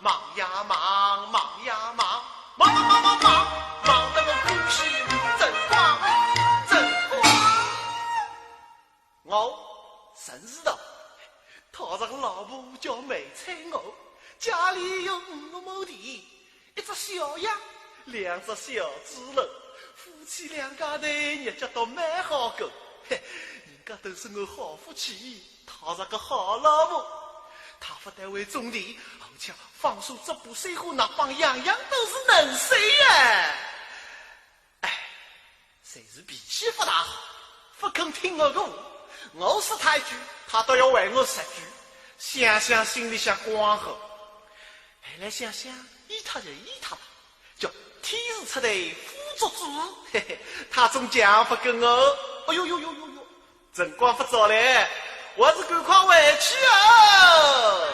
忙呀忙，忙呀忙，忙忙忙忙忙，忙得我苦心真光真光。我真是的，他这个老婆叫梅菜我，家里有5亩地，一只小羊，2只小猪猡，夫妻2家头日脚都蛮好过。人家都是我好夫妻，他是个好老婆。他不但会种地，而且放手这部水壶那帮样样都是能水呀。哎，谁是脾气不大好，不肯听我的话。我是他一句，他都要为我10句。想想心里想光后，后来想想，依他就依他吧，叫天时出头夫做主。嘿嘿，他总讲不跟我，哎呦呦呦呦呦，辰光不早了，我是赶快回去哦。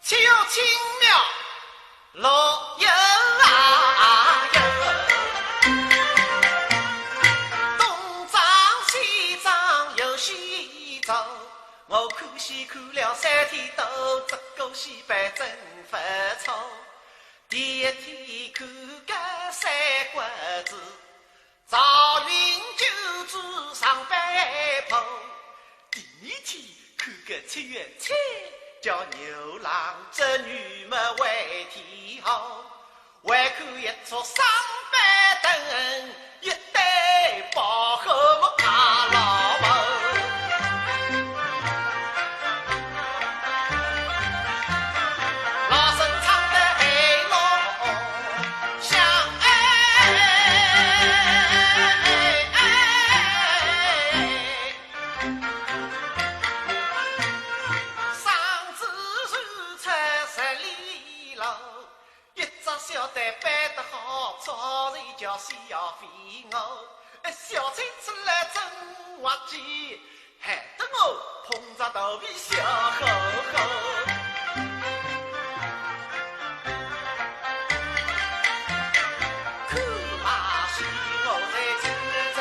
岂有青苗落叶啊哟，东张西张又西走，我看戏看了3天都，这个戏班真不错。第一天看个三国志，赵云救主上班坡；第2天看个7月菜，叫牛郎织女们为天后；还看一出上班灯，一对包后我怕老婆。小蛋办得好，炒人叫谁要飞我？小菜吃了真滑稽，害得我碰着头皮笑呵呵。看把戏我在最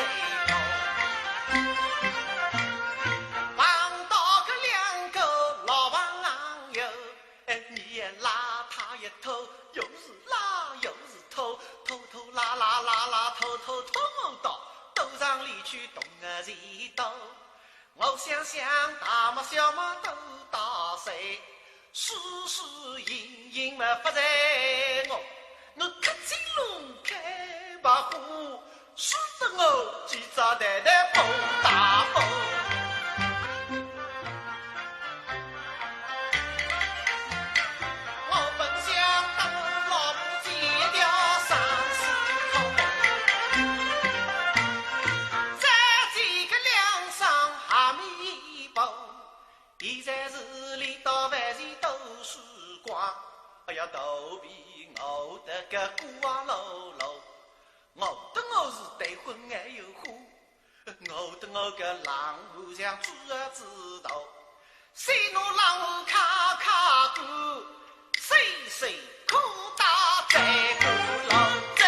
碰到个2个老朋友，你也拉他一头。又是拉又是偷，偷偷拉拉拉拉偷偷偷到斗场里去动个热斗。我想想大马小马都打谁，输输赢赢嘛不在我客进龙开把火，输得我几招蛋蛋蹦大蹦。现在市里到饭店都输光，哎呀头皮熬得个咕啊噜噜，熬得我是对昏还有火，熬得我个狼虎像猪儿子头，谁拿狼虎卡卡过，谁苦打在鼓楼在。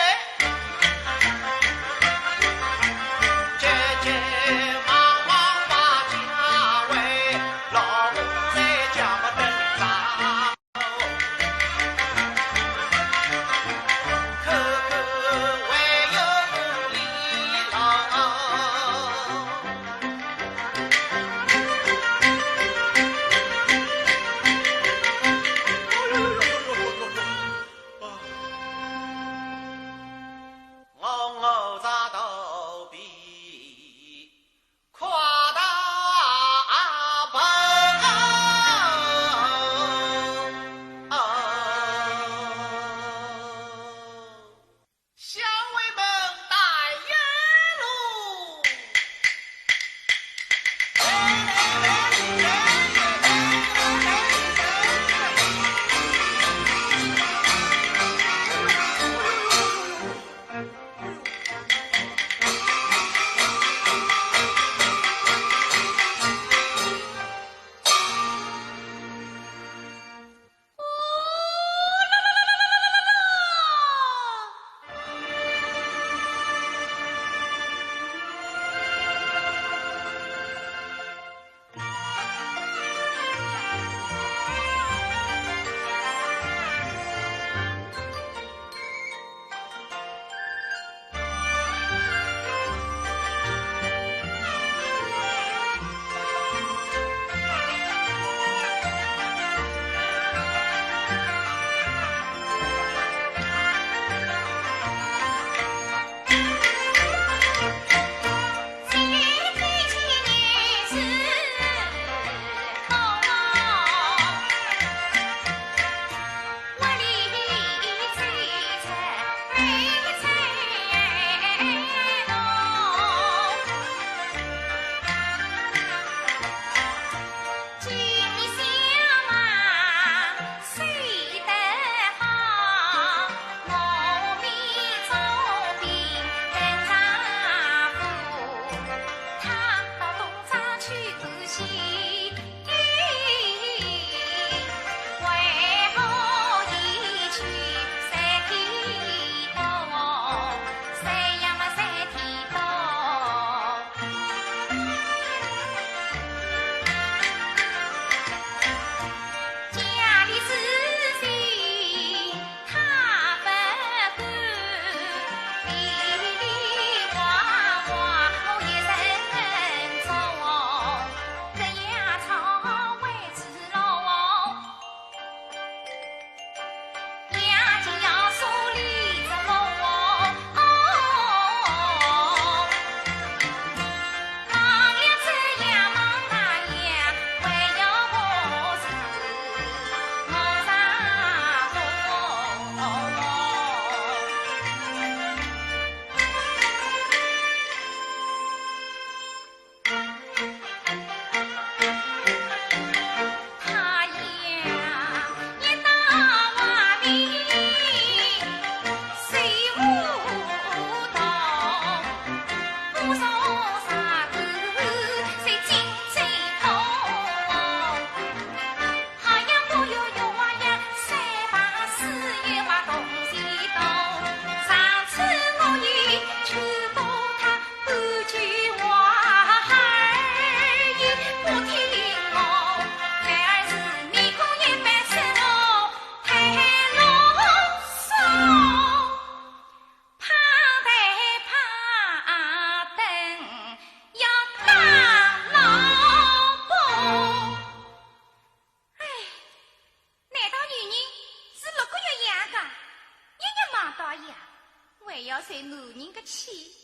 还要受男人的气。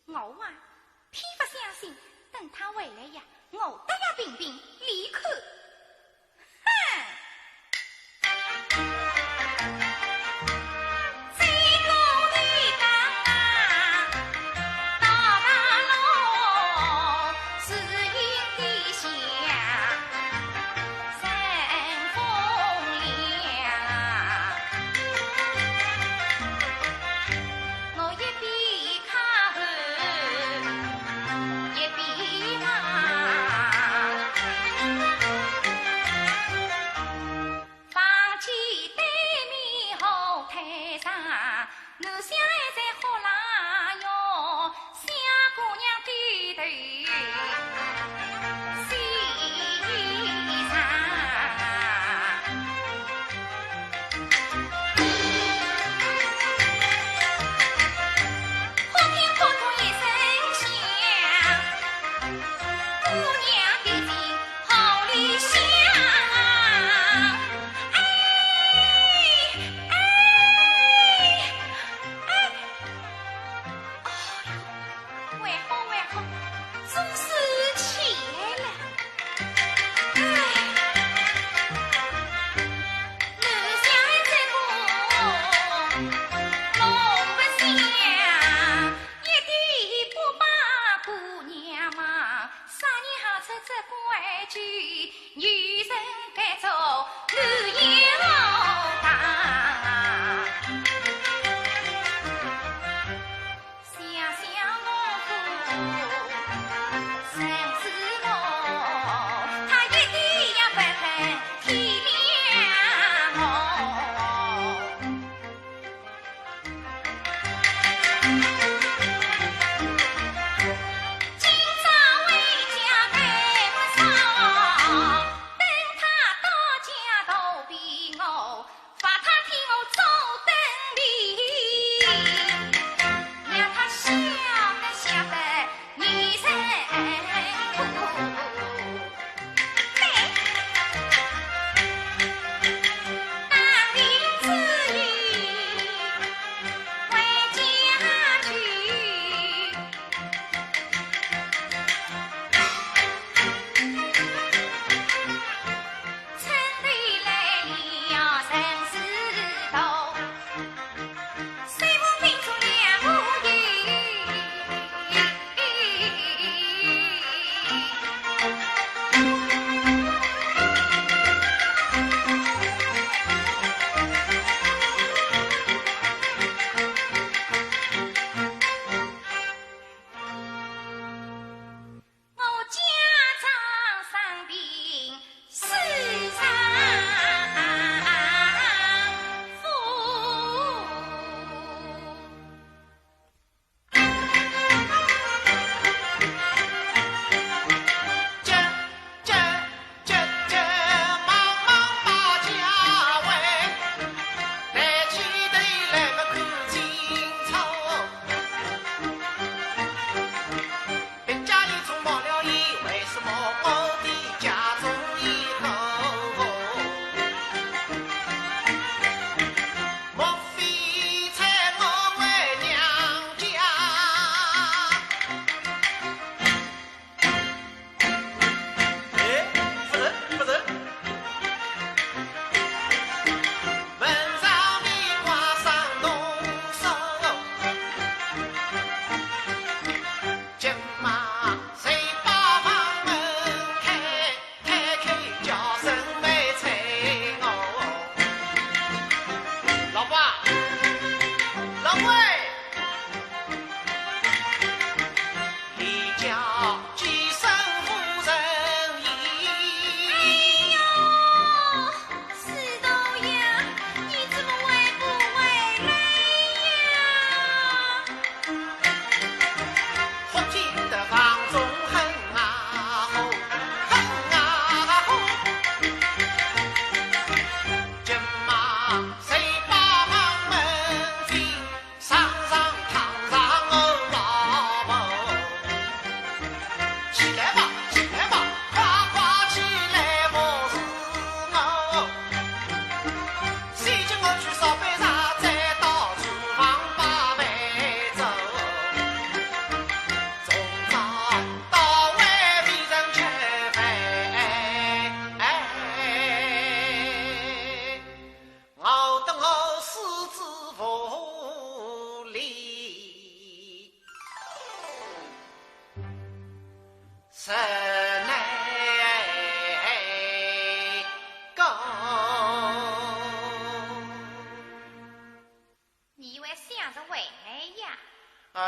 我啊，偏不相信，等他回来呀，我得呀平平离开。哼！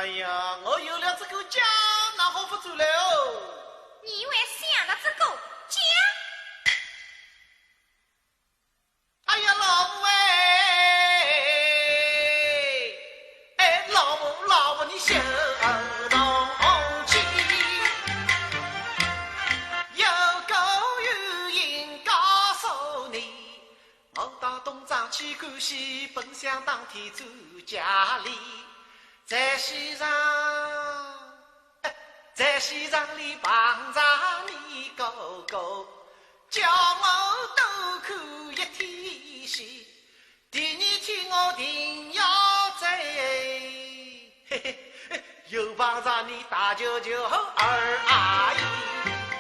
哎呀，我有了这个家，那好不做了。你还想着这个家？哎呀，老母哎，老母，你心动情，有个原因告诉你，我到东庄去看戏，本想当天住家里，在西场里碰上你哥哥，叫我多看一天戏，第二天我定要走，嘿嘿，又碰上你大舅舅二阿姨。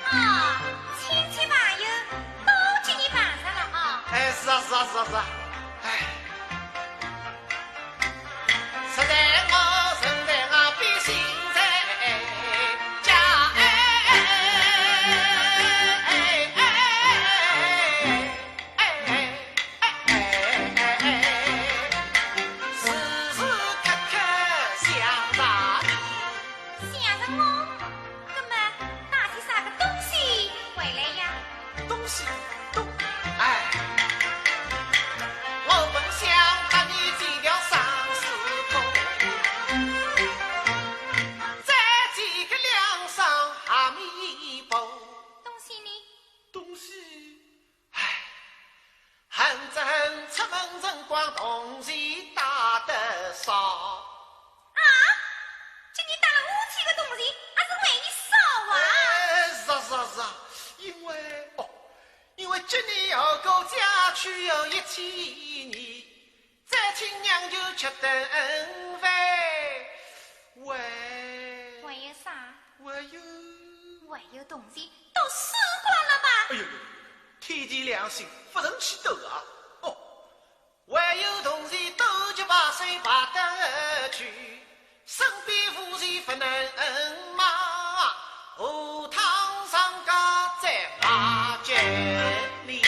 啊，亲戚朋友都给你碰上了啊！哎，是啊，哎，实在我现在啊比现在家时时刻刻想着你。想着我，那么带些啥个东西回来呀？东西哎，我本想把你寄条丧尸通，再寄个两箱哈密包。东西，哎，反正出门辰光东西带得少。啊，今年带了5、7个东西，还是为你烧啊？是啊，因为今年要过家去有1千年，再请娘就吃顿饭。还有啥？还有东西都输光了吧？哎呦，天地良心，不能去斗啊！哦，还有东西斗就把水把得去，身边夫妻不能骂，荷塘上高在马脚里。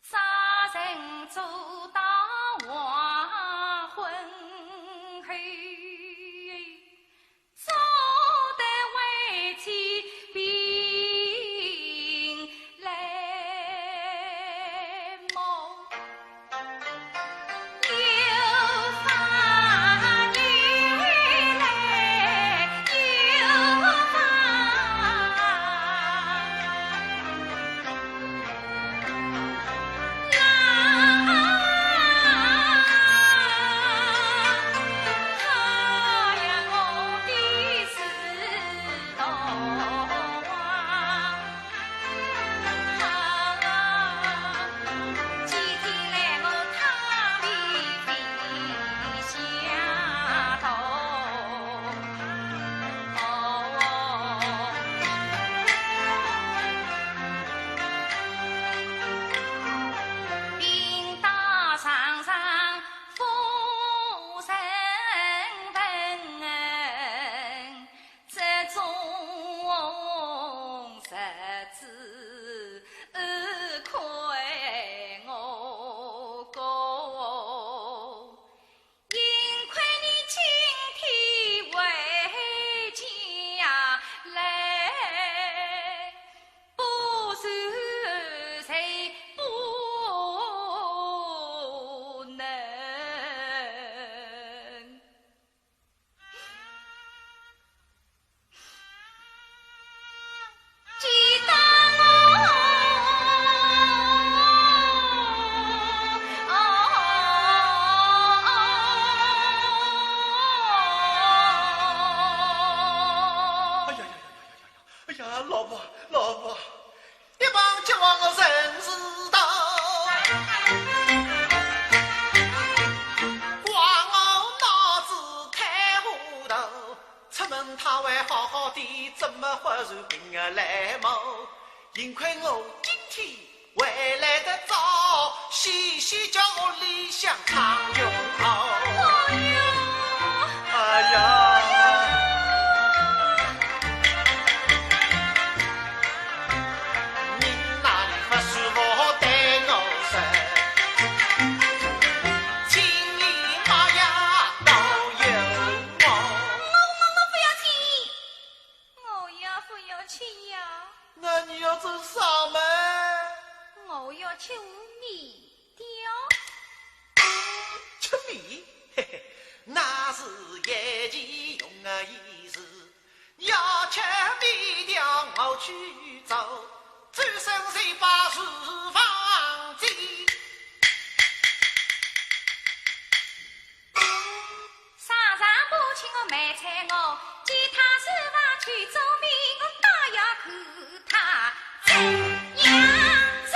啥然病儿来冒，幸亏我今天回来得早，先叫屋里向常用好。哎呀！吃米条，吃米，嘿嘿，那是一件用的意思。要吃米条，我去走，转身谁把厨房进？上不请我买菜我，见他厨房去做米，我倒要看他怎样做。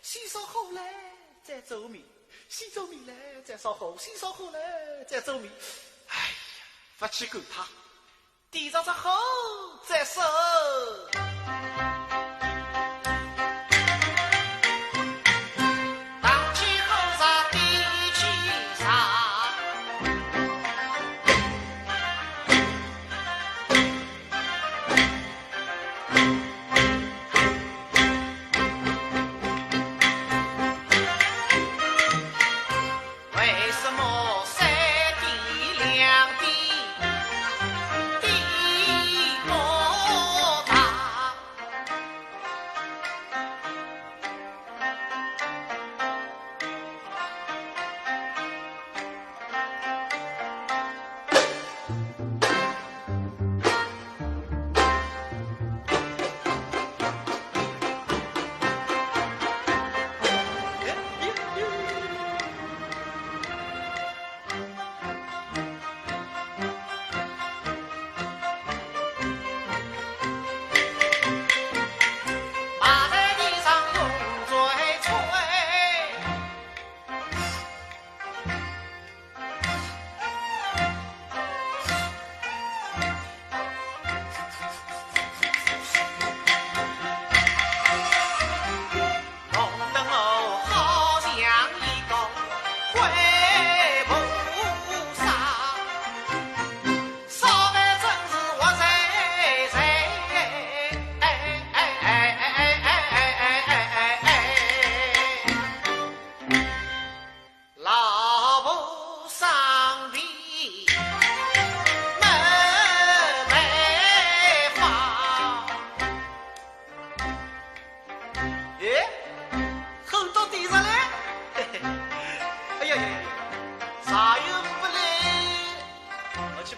先烧好了再做米，先做米了再烧好，先烧好了再做米。哎呀，不去管他，点上只好再收。当起后上点起上。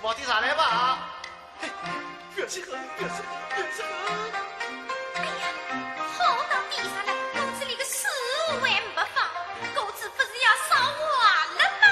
跑点上来吧。嘿，越是狠，越是狠，越是狠。哎呀，好到地上了，公子里个10万不放，公子不是要烧我了吗？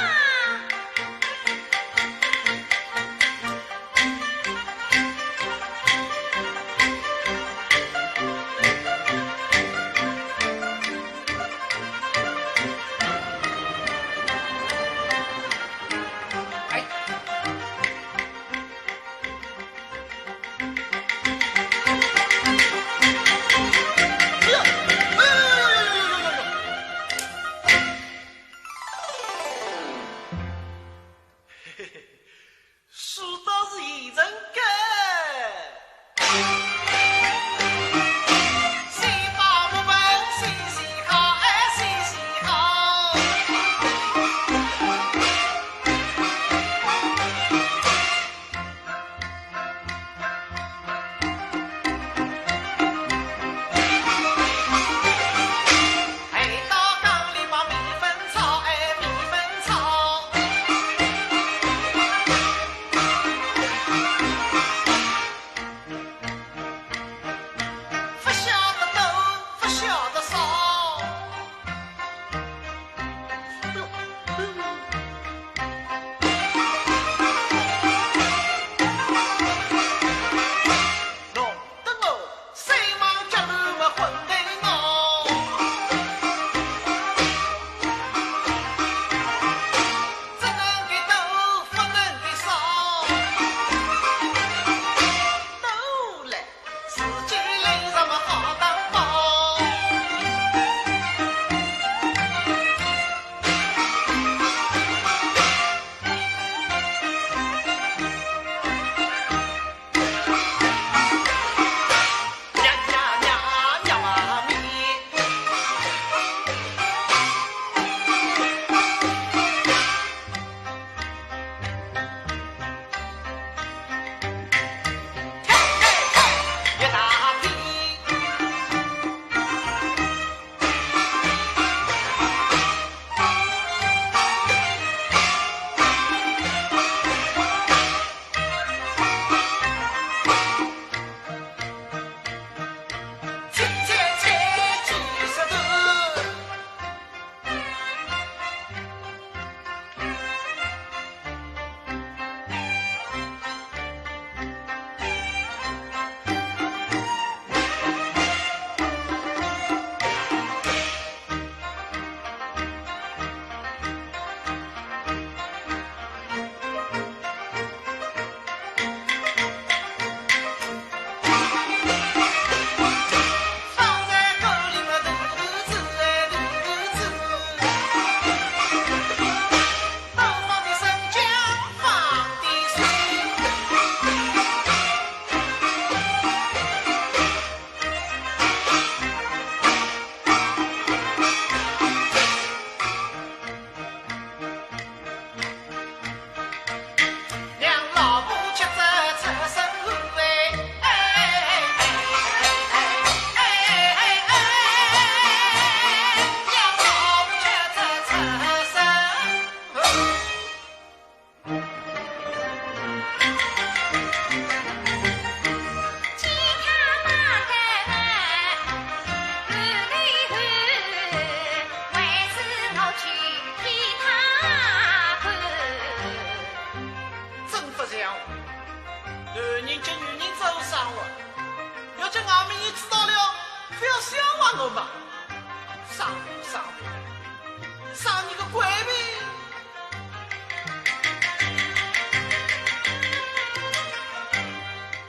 上你个鬼命！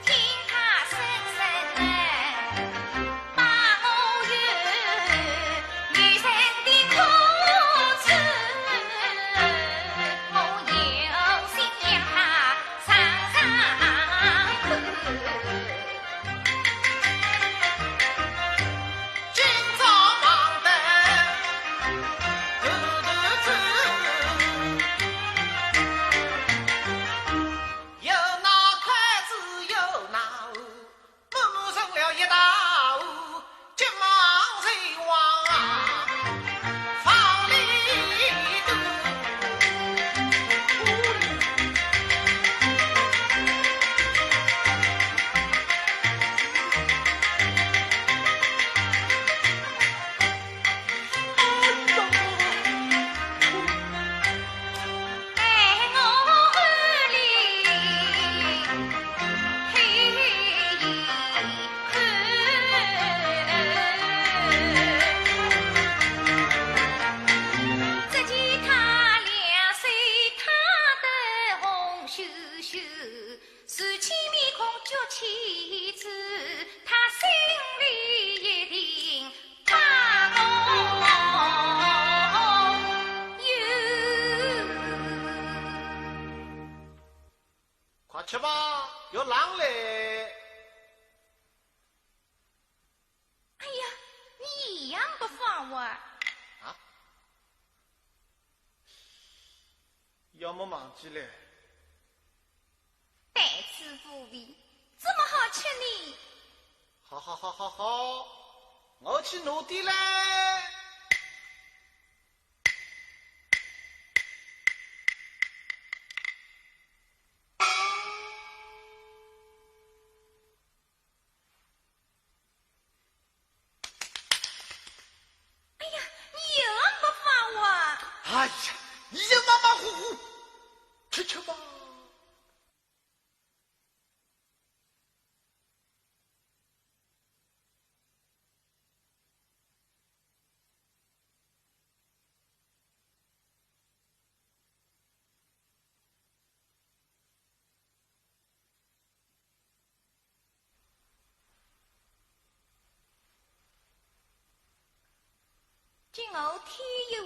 听他声声把我怨，女人的苦楚，我有心让他尝尝看。今朝忙得头头子。啊，吃吧，要狼来。哎呀，你一样不放我。啊？要么忘记了。待吃不味，这么好吃呢？好，我去努地嘞。哎呀，你又不放我！哎呀，你就马马虎虎，吃吧。今后天有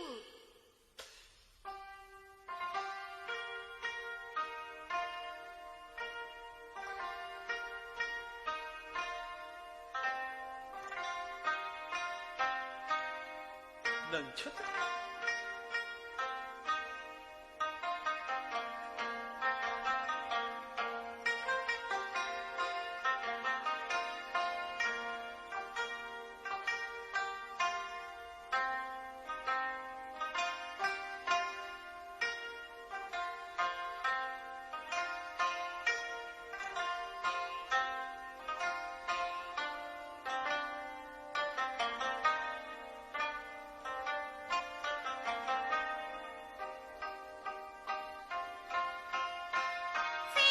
能吃的。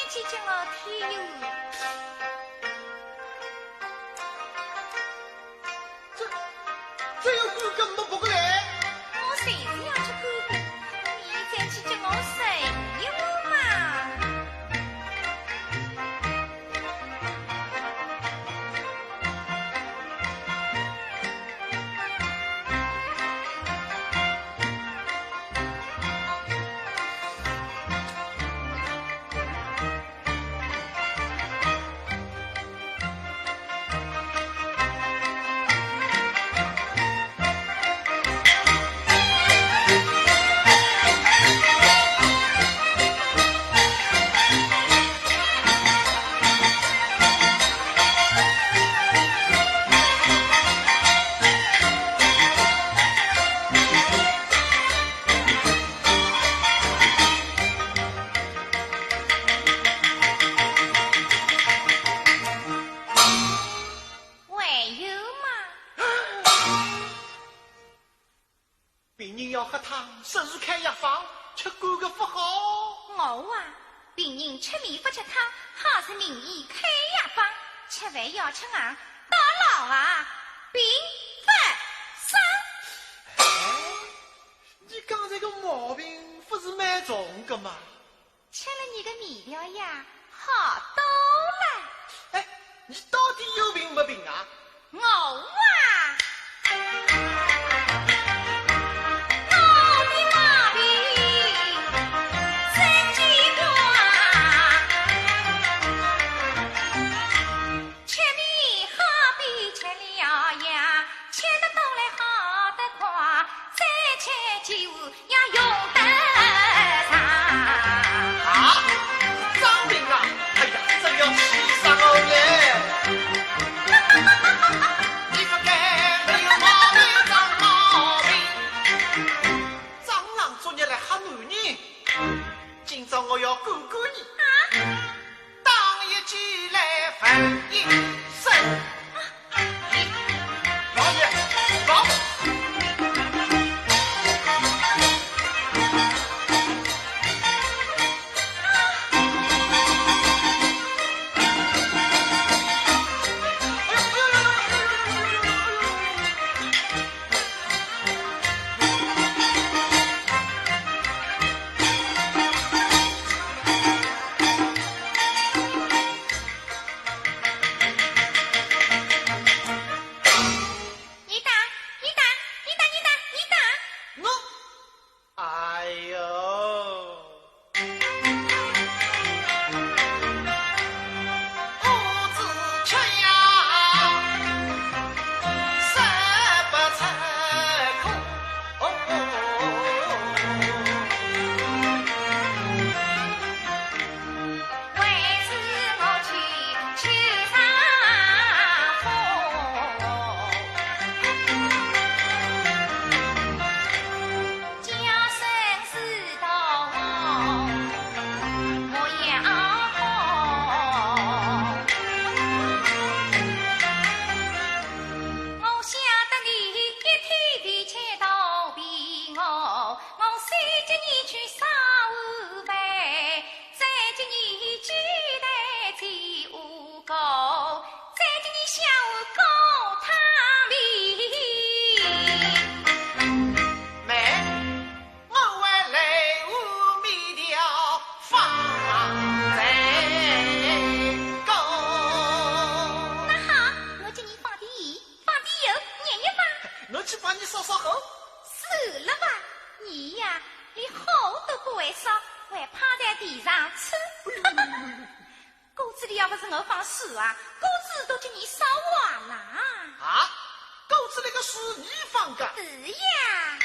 今后天有这有干根本不过来。我随时要去干病，你再去叫我神一我嘛。病人要喝汤，甚至开药方，吃干个不好。我啊，病人吃面不吃汤，好是名医开药方，吃饭要吃硬，到老啊，并不生。你刚才个毛病不是蛮重的吗？吃了你个面条呀，好多了。哎，你到底有病没病啊？我啊。我要管管你，当一起来分一生。老爷，老。在地上吃。锅子里要不是我放水啊，锅子都叫你烧坏了。啊，狗子那个水你放的？是呀。